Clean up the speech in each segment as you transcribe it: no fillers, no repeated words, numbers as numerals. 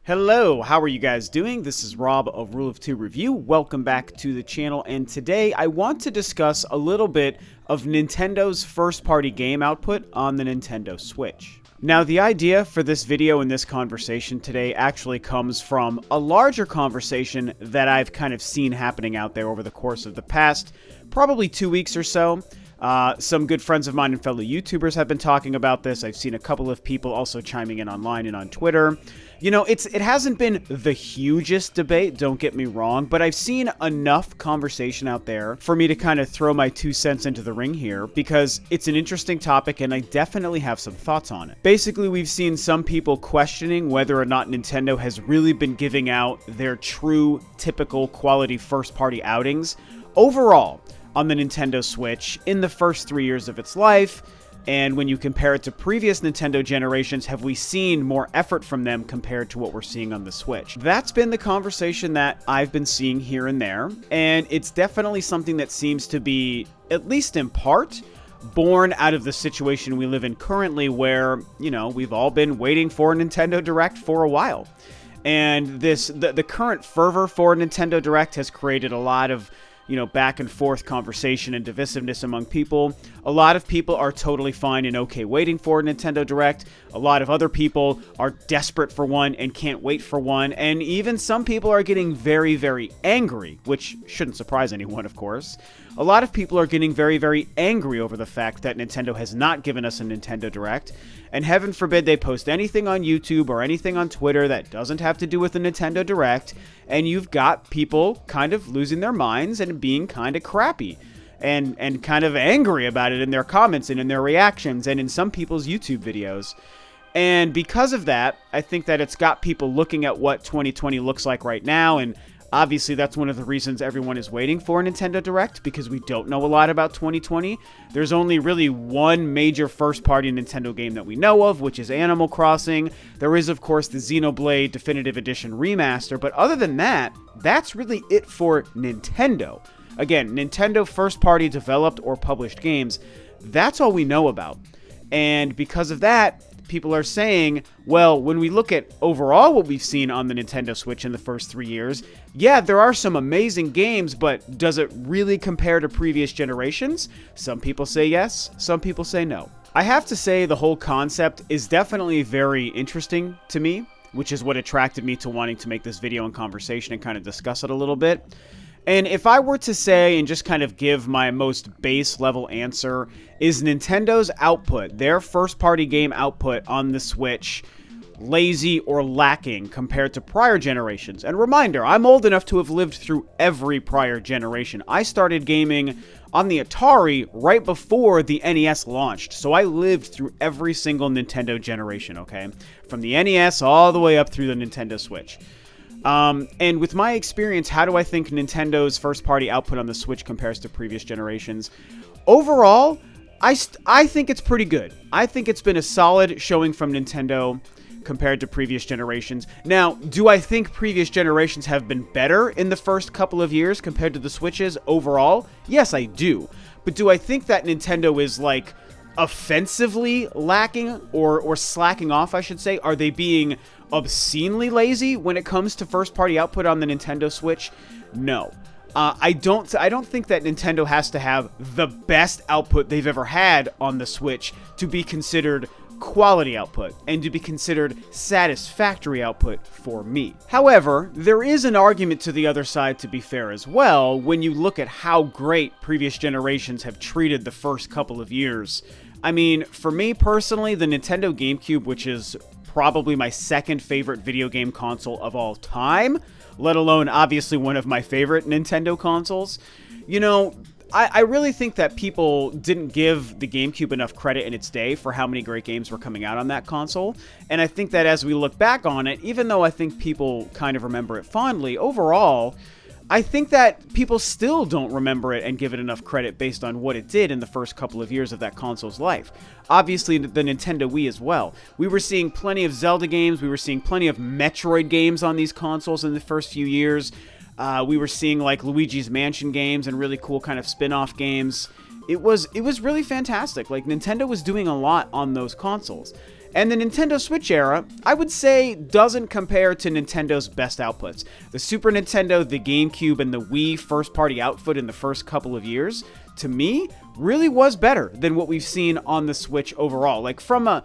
Hello, how are you guys doing? This is Rob of Rule of Two Review. Welcome back to the channel, and today I want to discuss a little bit of Nintendo's first-party game output on the Nintendo Switch. Now, the idea for this video and this conversation today actually comes from a larger conversation that I've kind of seen happening out there over the course of the past probably 2 weeks or so. Some good friends of mine and fellow YouTubers have been talking about this. I've seen a couple of people also chiming in online and on Twitter. You know, it hasn't been the hugest debate, don't get me wrong, but I've seen enough conversation out there for me to kind of throw my 2 cents into the ring here, because it's an interesting topic and I definitely have some thoughts on it. Basically, we've seen some people questioning whether or not Nintendo has really been giving out their true, typical quality first-party outings overall on the Nintendo Switch in the first 3 years of its life. And when you compare it to previous Nintendo generations, have we seen more effort from them compared to what we're seeing on the Switch? That's been the conversation that I've been seeing here and there, and it's definitely something that seems to be, at least in part, born out of the situation we live in currently where, you know, we've all been waiting for a Nintendo Direct for a while. And the current fervor for Nintendo Direct has created a lot of, you know, back and forth conversation and divisiveness among people. A lot of people are totally fine and okay waiting for a Nintendo Direct. A lot of other people are desperate for one and can't wait for one. And even some people are getting very, very angry, which shouldn't surprise anyone, of course. A lot of people are getting very, very angry over the fact that Nintendo has not given us a Nintendo Direct. And heaven forbid they post anything on YouTube or anything on Twitter that doesn't have to do with the Nintendo Direct, and you've got people kind of losing their minds and being kind of crappy and kind of angry about it in their comments and in their reactions and in some people's YouTube videos. And because of that, I think that it's got people looking at what 2020 looks like right now, and obviously, that's one of the reasons everyone is waiting for a Nintendo Direct, because we don't know a lot about 2020. There's only really one major first-party Nintendo game that we know of, which is Animal Crossing. There is, of course, the Xenoblade Definitive Edition Remaster, but other than that, that's really it for Nintendo. Again, Nintendo first-party developed or published games, that's all we know about. And because of that, people are saying, well, when we look at overall what we've seen on the Nintendo Switch in the first 3 years, yeah, there are some amazing games, but does it really compare to previous generations? Some people say yes, some people say no. I have to say the whole concept is definitely very interesting to me, which is what attracted me to wanting to make this video and conversation and kind of discuss it a little bit. And if I were to say and just kind of give my most base level answer, is Nintendo's output, their first-party game output on the Switch, lazy or lacking compared to prior generations? And reminder, I'm old enough to have lived through every prior generation. I started gaming on the Atari right before the NES launched, so I lived through every single Nintendo generation, okay? From the NES all the way up through the Nintendo Switch. And with my experience, how do I think Nintendo's first-party output on the Switch compares to previous generations? Overall, I think it's pretty good. I think it's been a solid showing from Nintendo compared to previous generations. Now, do I think previous generations have been better in the first couple of years compared to the Switches overall? Yes, I do. But do I think that Nintendo is, like, offensively lacking or slacking off, I should say? Are they being obscenely lazy when it comes to first-party output on the Nintendo Switch? No. I don't think that Nintendo has to have the best output they've ever had on the Switch to be considered quality output and to be considered satisfactory output for me. However, there is an argument to the other side, to be fair as well, when you look at how great previous generations have treated the first couple of years. I mean, for me personally, the Nintendo GameCube, which is probably my second favorite video game console of all time, let alone obviously one of my favorite Nintendo consoles, you know, I really think that people didn't give the GameCube enough credit in its day for how many great games were coming out on that console. And I think that as we look back on it, even though I think people kind of remember it fondly, overall, I think that people still don't remember it and give it enough credit based on what it did in the first couple of years of that console's life. Obviously, the Nintendo Wii as well. We were seeing plenty of Zelda games. We were seeing plenty of Metroid games on these consoles in the first few years. We were seeing like Luigi's Mansion games and really cool kind of spin-off games. It was really fantastic. Like, Nintendo was doing a lot on those consoles. And the Nintendo Switch era, I would say, doesn't compare to Nintendo's best outputs. The Super Nintendo, the GameCube, and the Wii first-party output in the first couple of years, to me, really was better than what we've seen on the Switch overall, like from a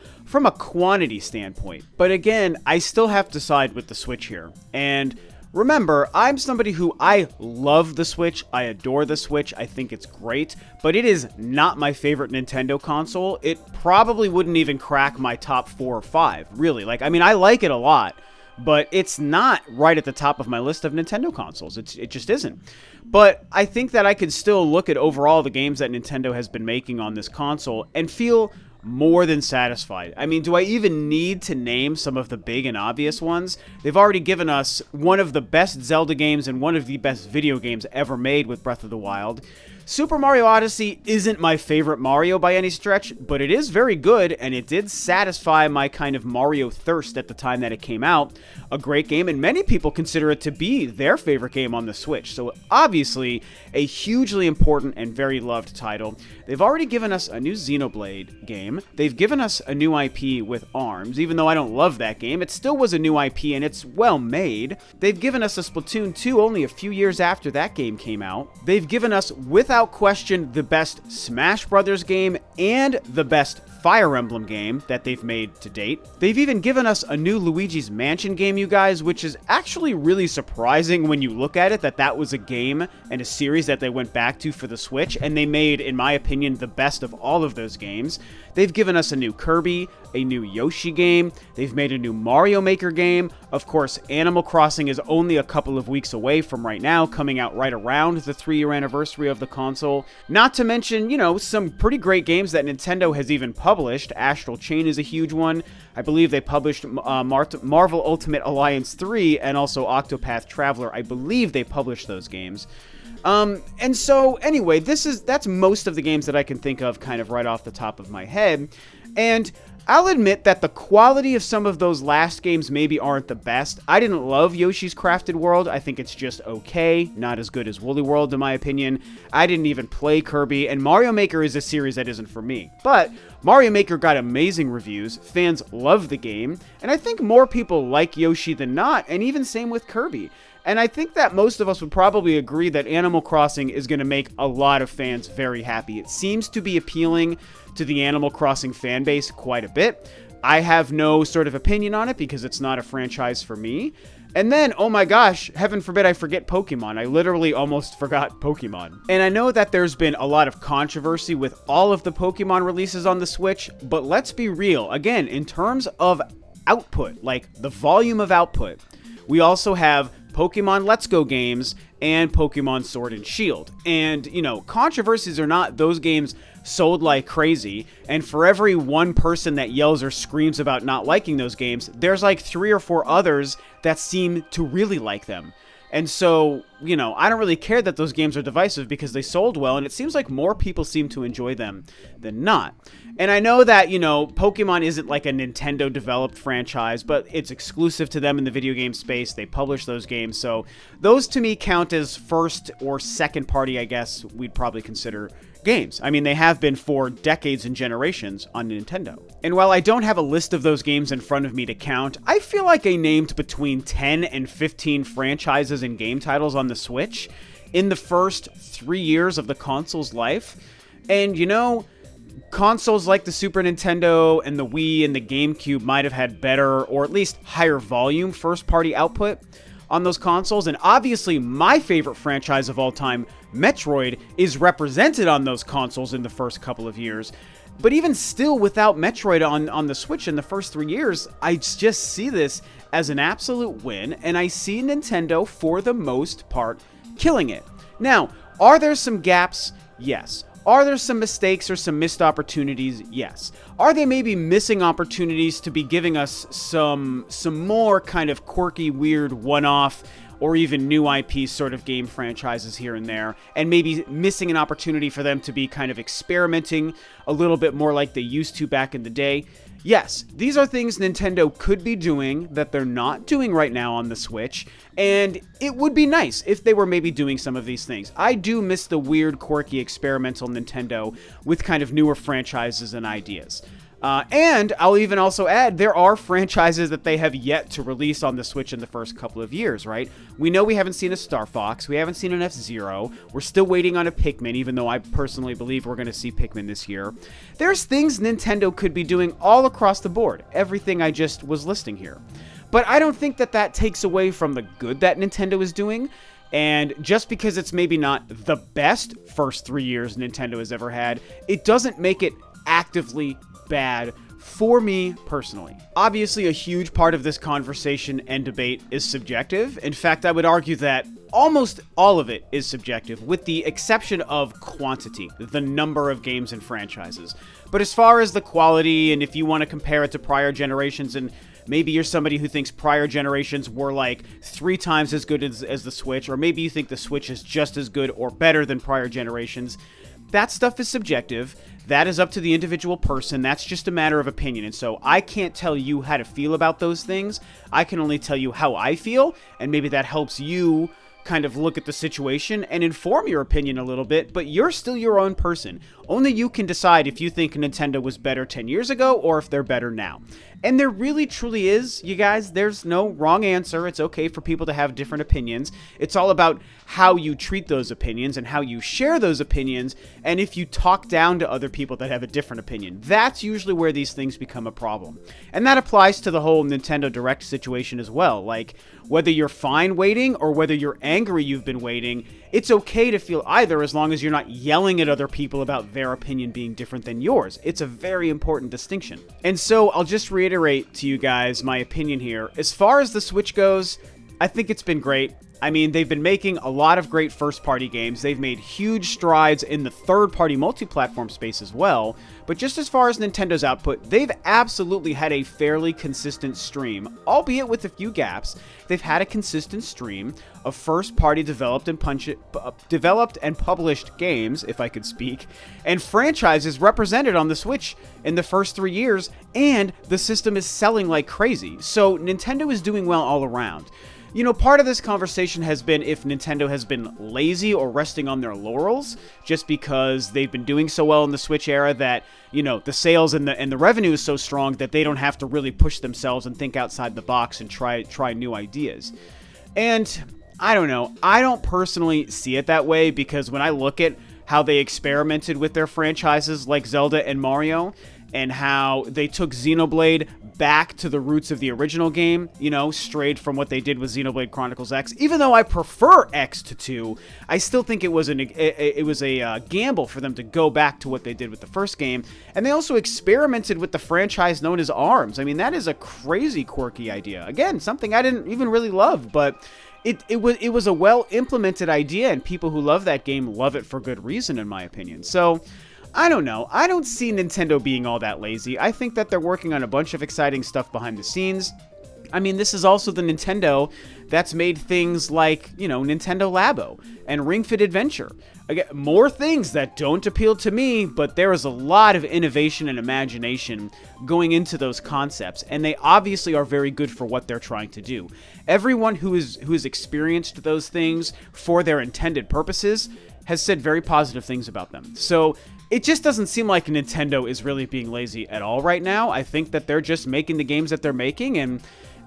quantity standpoint. But again, I still have to side with the Switch here. And remember, I'm somebody who I love the Switch, I adore the Switch, I think it's great, but it is not my favorite Nintendo console. It probably wouldn't even crack my top 4 or 5, really. Like, I mean, I like it a lot, but it's not right at the top of my list of Nintendo consoles. It just isn't. But I think that I could still look at overall the games that Nintendo has been making on this console and feel more than satisfied. I mean, do I even need to name some of the big and obvious ones? They've already given us one of the best Zelda games and one of the best video games ever made with Breath of the Wild. Super Mario Odyssey isn't my favorite Mario by any stretch, but it is very good, and it did satisfy my kind of Mario thirst at the time that it came out. A great game, and many people consider it to be their favorite game on the Switch, so obviously a hugely important and very loved title. They've already given us a new Xenoblade game. They've given us a new IP with ARMS. Even though I don't love that game, it still was a new IP, and it's well made. They've given us a Splatoon 2 only a few years after that game came out. They've given us, without question, the best Smash Brothers game and the best Fire Emblem game that they've made to date. They've even given us a new Luigi's Mansion game, you guys, which is actually really surprising when you look at it, that was a game and a series that they went back to for the Switch, and they made, in my opinion, the best of all of those games. They've given us a new Kirby, a new Yoshi game. They've made a new Mario Maker game. Of course, Animal Crossing is only a couple of weeks away from right now, coming out right around the 3-year anniversary of the console. Not to mention, you know, some pretty great games that Nintendo has even published. Astral Chain is a huge one. I believe they published Marvel Ultimate Alliance 3 and also Octopath Traveler. I believe they published those games. And so, anyway, that's most of the games that I can think of kind of right off the top of my head. And I'll admit that the quality of some of those last games maybe aren't the best. I didn't love Yoshi's Crafted World. I think it's just okay. Not as good as Woolly World, in my opinion. I didn't even play Kirby, and Mario Maker is a series that isn't for me. But Mario Maker got amazing reviews. Fans love the game, and I think more people like Yoshi than not, and even same with Kirby. And I think that most of us would probably agree that Animal Crossing is going to make a lot of fans very happy. It seems to be appealing to the Animal Crossing fan base quite a bit. I have no sort of opinion on it because it's not a franchise for me. And then, oh my gosh, heaven forbid I forget Pokemon. I literally almost forgot Pokemon. And I know that there's been a lot of controversy with all of the Pokemon releases on the Switch, but let's be real. Again, in terms of output, like the volume of output, we also have Pokemon Let's Go games and Pokemon Sword and Shield. And, you know, controversies or not, those games sold like crazy. And for every one person that yells or screams about not liking those games, there's like 3 or 4 others that seem to really like them. And so, you know, I don't really care that those games are divisive because they sold well, and it seems like more people seem to enjoy them than not. And I know that, you know, Pokemon isn't like a Nintendo-developed franchise, but it's exclusive to them in the video game space. They publish those games, so those to me count as first or second party, I guess we'd probably consider games. I mean, they have been for decades and generations on Nintendo. And while I don't have a list of those games in front of me to count, I feel like I named between 10 and 15 franchises and game titles on the Switch in the first 3 years of the console's life. And, you know, consoles like the Super Nintendo and the Wii and the GameCube might have had better or at least higher volume first-party output on those consoles, and obviously my favorite franchise of all time, Metroid, is represented on those consoles in the first couple of years. But even still, without Metroid on the Switch in the first 3 years, I just see this as an absolute win, and I see Nintendo, for the most part, killing it. Now, are there some gaps? Yes. Are there some mistakes or some missed opportunities? Yes. Are they maybe missing opportunities to be giving us some more kind of quirky, weird, one-off, or even new IP sort of game franchises here and there, and maybe missing an opportunity for them to be kind of experimenting a little bit more like they used to back in the day? Yes, these are things Nintendo could be doing that they're not doing right now on the Switch, and it would be nice if they were maybe doing some of these things. I do miss the weird, quirky, experimental Nintendo with kind of newer franchises and ideas. And I'll even also add, there are franchises that they have yet to release on the Switch in the first couple of years, right? We know we haven't seen a Star Fox, we haven't seen an F-Zero, we're still waiting on a Pikmin, even though I personally believe we're going to see Pikmin this year. There's things Nintendo could be doing all across the board, everything I just was listing here. But I don't think that that takes away from the good that Nintendo is doing. And just because it's maybe not the best first 3 years Nintendo has ever had, it doesn't make it actively bad for me personally. Obviously, a huge part of this conversation and debate is subjective. In fact, I would argue that almost all of it is subjective, with the exception of quantity, the number of games and franchises. But as far as the quality, and if you want to compare it to prior generations, and maybe you're somebody who thinks prior generations were like 3 times as good as the Switch, or maybe you think the Switch is just as good or better than prior generations, that stuff is subjective. That is up to the individual person. That's just a matter of opinion. And so I can't tell you how to feel about those things. I can only tell you how I feel, and maybe that helps you kind of look at the situation and inform your opinion a little bit, but you're still your own person. Only you can decide if you think Nintendo was better 10 years ago or if they're better now. And there really truly is, you guys, there's no wrong answer. It's okay for people to have different opinions. It's all about how you treat those opinions and how you share those opinions, and if you talk down to other people that have a different opinion. That's usually where these things become a problem. And that applies to the whole Nintendo Direct situation as well. Like, whether you're fine waiting or whether you're angry you've been waiting, it's okay to feel either as long as you're not yelling at other people about their opinion being different than yours. It's a very important distinction. And so I'll just reiterate to you guys my opinion here. As far as the Switch goes, I think it's been great. I mean, they've been making a lot of great first-party games. They've made huge strides in the third-party multi-platform space as well. But just as far as Nintendo's output, they've absolutely had a fairly consistent stream, albeit with a few gaps. They've had a consistent stream of first-party developed and published games, if I could speak, and franchises represented on the Switch in the first 3 years, and the system is selling like crazy. So Nintendo is doing well all around. You know, part of this conversation has been if Nintendo has been lazy or resting on their laurels just because they've been doing so well in the Switch era that, you know, the sales and the revenue is so strong that they don't have to really push themselves and think outside the box and try new ideas. And I don't know. I don't personally see it that way, because when I look at how they experimented with their franchises like Zelda and Mario, and how they took Xenoblade back to the roots of the original game, you know, strayed from what they did with Xenoblade Chronicles X. Even though I prefer X to 2, I still think it was a gamble for them to go back to what they did with the first game. And they also experimented with the franchise known as ARMS. I mean, that is a crazy quirky idea. Again, something I didn't even really love, but it was a well-implemented idea, and people who love that game love it for good reason, in my opinion. So I don't know. I don't see Nintendo being all that lazy. I think that they're working on a bunch of exciting stuff behind the scenes. I mean, this is also the Nintendo that's made things like, you know, Nintendo Labo and Ring Fit Adventure. Again, more things that don't appeal to me, but there is a lot of innovation and imagination going into those concepts, and they obviously are very good for what they're trying to do. Everyone who has experienced those things for their intended purposes has said very positive things about them. So it just doesn't seem like Nintendo is really being lazy at all right now. I think that they're just making the games that they're making,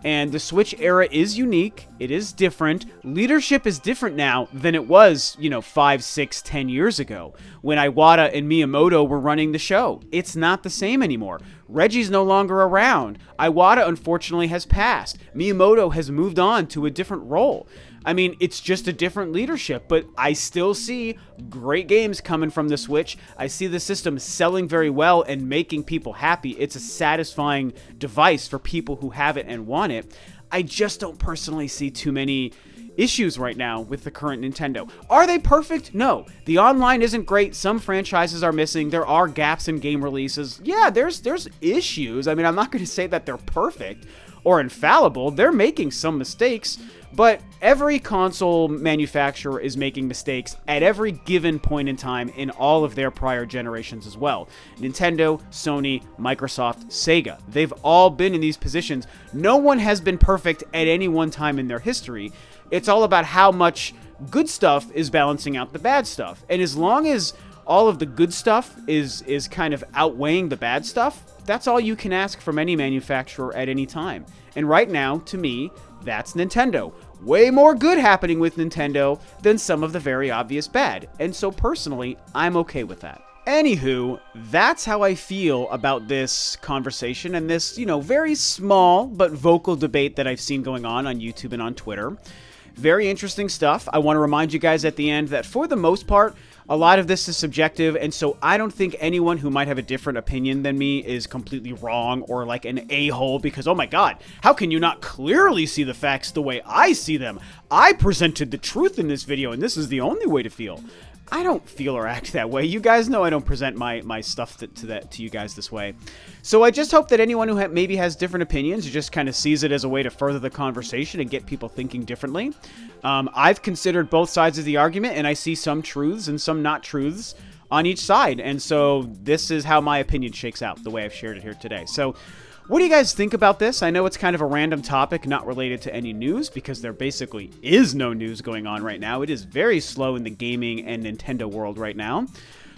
and the Switch era is unique. It is different. Leadership is different now than it was, you know, 5, 6, 10 years ago when Iwata and Miyamoto were running the show. It's not the same anymore. Reggie's no longer around. Iwata, unfortunately, has passed. Miyamoto has moved on to a different role. I mean, it's just a different leadership, but I still see great games coming from the Switch. I see the system selling very well and making people happy. It's a satisfying device for people who have it and want it. I just don't personally see too many issues right now with the current Nintendo. Are they perfect? No. The online isn't great. Some franchises are missing. There are gaps in game releases. Yeah, there's issues. I mean, I'm not going to say that they're perfect or infallible. They're making some mistakes, but every console manufacturer is making mistakes at every given point in time in all of their prior generations as well. Nintendo, Sony, Microsoft, Sega, they've all been in these positions. No one has been perfect at any one time in their history. It's all about how much good stuff is balancing out the bad stuff. And as long as all of the good stuff is kind of outweighing the bad stuff, that's all you can ask from any manufacturer at any time. And right now, to me, that's Nintendo. Way more good happening with Nintendo than some of the very obvious bad. And so personally, I'm okay with that. Anywho, that's how I feel about this conversation and this, very small but vocal debate that I've seen going on YouTube and on Twitter. Very interesting stuff. I want to remind you guys at the end that for the most part, a lot of this is subjective, and so I don't think anyone who might have a different opinion than me is completely wrong or like an a-hole because, oh my god, how can you not clearly see the facts the way I see them? I presented the truth in this video, and this is the only way to feel. I don't feel or act that way. You guys know I don't present my stuff to you guys this way. So I just hope that anyone who maybe has different opinions just kind of sees it as a way to further the conversation and get people thinking differently. I've considered both sides of the argument, and I see some truths and some not truths on each side. And so this is how my opinion shakes out, the way I've shared it here today. So what do you guys think about this? I know it's kind of a random topic, not related to any news, because there basically is no news going on right now. It is very slow in the gaming and Nintendo world right now.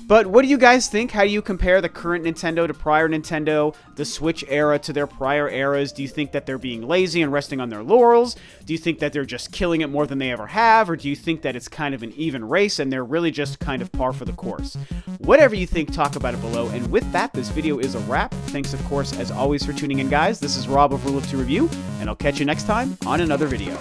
But what do you guys think? How do you compare the current Nintendo to prior Nintendo, the Switch era to their prior eras? Do you think that they're being lazy and resting on their laurels? Do you think that they're just killing it more than they ever have? Or do you think that it's kind of an even race and they're really just kind of par for the course? Whatever you think, talk about it below. And with that, this video is a wrap. Thanks, of course, as always, for tuning in, guys. This is Rob of Rule of Two Review, and I'll catch you next time on another video.